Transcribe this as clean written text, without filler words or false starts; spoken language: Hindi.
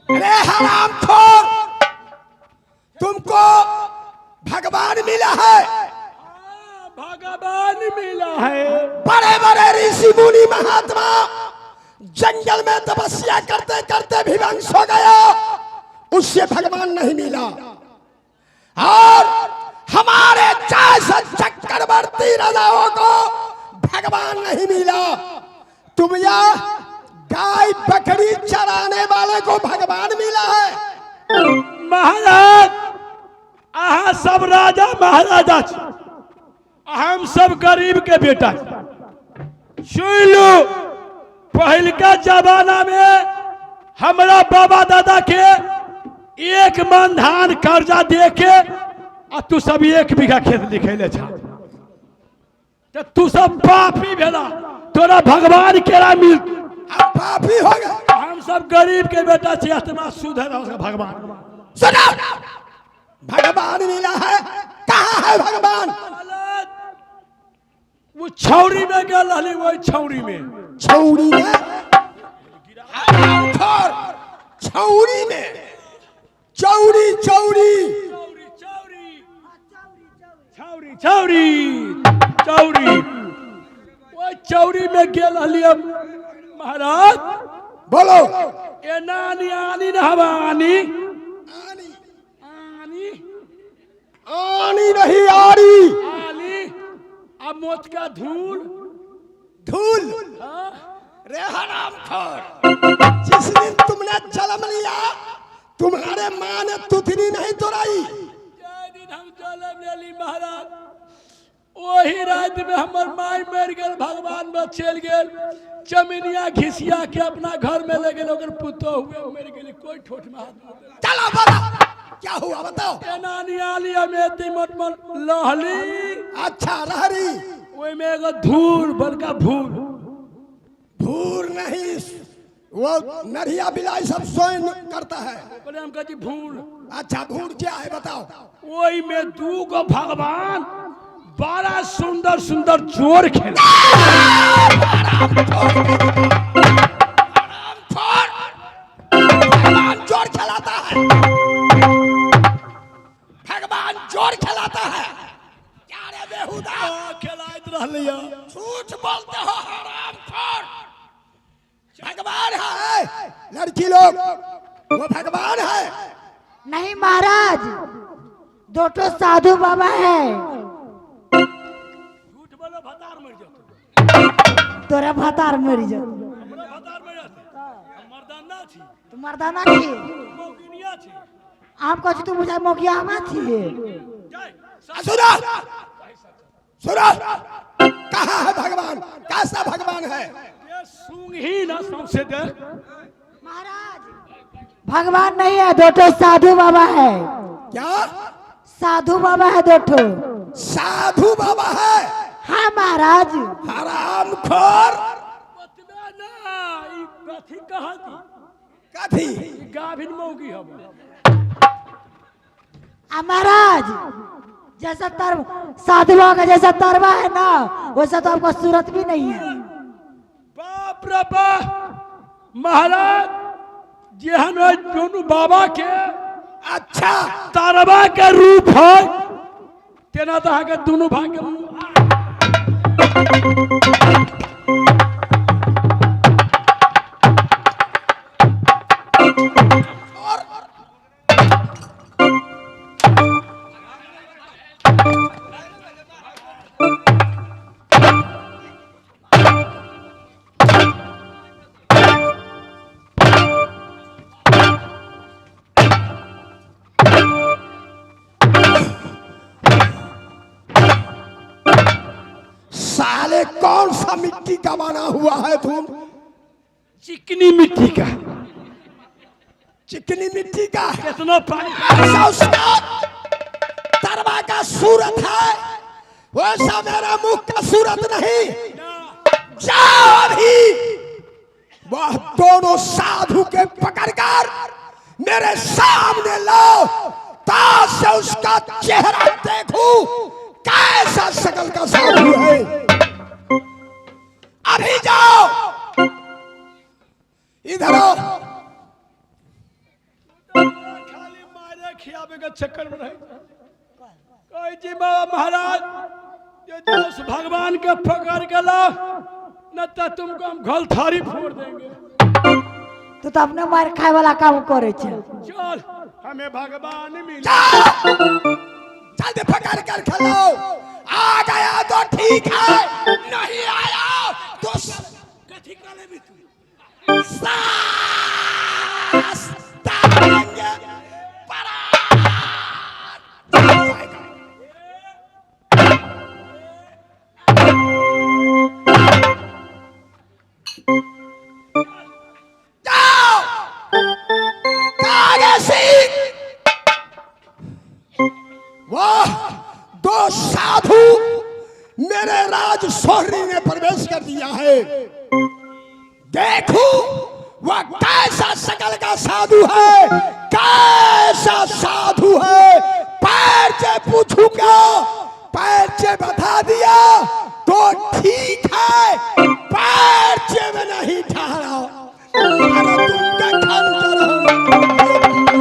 अरे हरामखोर, तुमको भगवान मिला है। भगवान मिला है। बड़े बड़े ऋषि मुनि महात्मा जंगल में तपस्या करते करते विवंश हो गया, उससे भगवान नहीं मिला। और हमारे जैसे चक्रवर्ती राजाओं को भगवान नहीं मिला। तुम यह गाय बकरी चराने वाले को भगवान मिला है। महाराज अहाँ सब राजा महाराजा छी, हम सब गरीब के बेटा सुन लो। पहलका जमाना में हमारा बाबा दादा के एक मन धान कर्जा दे के आ तू सब 1 बीघा खेत लिखेले छा, तो तू सब पापी भेला, तोरा भगवान केरा मिल। हम पापी हो गए। हम सब गरीब के बेटा छी, आत्मा शुद्ध है उसका भगवान। सुनो, भगवान मिला है। कहाँ है भगवान? वो छौरी में गल रहली, वही छौरी में। छौरी में? छौरी में? चौरी चौरी छौरी छौरी छौरी वो चौरी में गेल रहली। महाराज बोलो। ए नानी आनी न हवा आनी आनी आनी आनी नहीं आरी। आनी अब मोत का धूल धूल। हाँ? रे हरामखोर, जिस दिन तुमने जन्म लिया तुम्हारे माँ ने तुथनी नहीं तोड़ाई। दिन हम जन्म लेली महाराज, वही रात में हमर माई मर गेल, भगवान में चल गेल। चमिनिया घिसिया के अपना घर में ले गेल, ओकर पुतो हुए मर गेली। कोई ठोठ में हाथ नहीं देला। चलो बोलो, क्या हुआ बताओ। ए नानी आली में तिमट मन लहली। अच्छा रहरी। ओई में एगो धूल बड़का भूल। भूर नहीं, वो नरिया बिलाई सब सोइन करता है। बोले हम कहती भूल। अच्छा भूर क्या है बताओ। ओई में 2 गो भगवान बड़ा सुंदर सुंदर जोर खेला। भगवान जोर खिलाता है। भगवान जोर खिलाता है। क्या रे बेहुदा खिलाइत रहलिया। झूठ बोलते हो हरामखोर। भगवान है लड़की लोग, वो भगवान है। नहीं महाराज, 2 साधु बाबा है। झूठ बोलो भतार मर जाओ। तोरा भतार मर जा। हमरा भतार मर जाते। हम मर्दाना छी। तू मर्दाना छी। मौकिनिया छी। हम कहू तू मुझे मोगिया हमा छी। जाय सुनो सुनो, कहाँ है भगवान? कैसा भगवान है? ये सूंग ही ना सौंसे दे। महाराज भगवान नहीं है, 2 साधु बाबा है। क्या साधु बाबा है 2। साधु बाबा है? हाँ महाराज। हरामखोर। बतबे ना ई कथी कहती। कथी? ई गाभिन मौगी हम। महाराज जैसा साधुओं का जैसा तरवा है ना, वैसा तो आपका सूरत भी नहीं है। बाप रे बाप महाराज, जेहन दोनों बाबा के अच्छा तारवा के रूप है, तेना तो के दोनों भाई के कौन सा मिट्टी का बना हुआ है तुम? चिकनी मिट्टी का। चिकनी मिट्टी का है। कितना पानी ऐसा उसका तरवा का सूरत है, वैसा मेरा मुख का सूरत नहीं। जाओ अभी वह दोनों साधु के पकड़कर मेरे सामने लाओ, ताकि उसका चेहरा देखूं कैसा शकल का साधु है। अभी जाओ, इधर आओ। खाली मारे खियाबे के चक्कर में रहे। कोई जी बाबा महाराज ये जो उस भगवान के पकड़ के ला, न तो तुमको हम घोल थारी फोड़ देंगे। तू तो अपने मार खाए वाला काम करे छे। चल हमें भगवान मिले। जल्दी पकड़ कर खेलो। आ गया तो ठीक है, नहीं आया तो कथी करे भी तू? सास्ता करेंगे। जाओ कागेसी। वाह, दो साधु मेरे राज सोहरी में प्रवेश कर दिया है। देखो वह कैसा शकल का साधु है, कैसा साधु है। पैर से पूछूंगा, पैर से बता दिया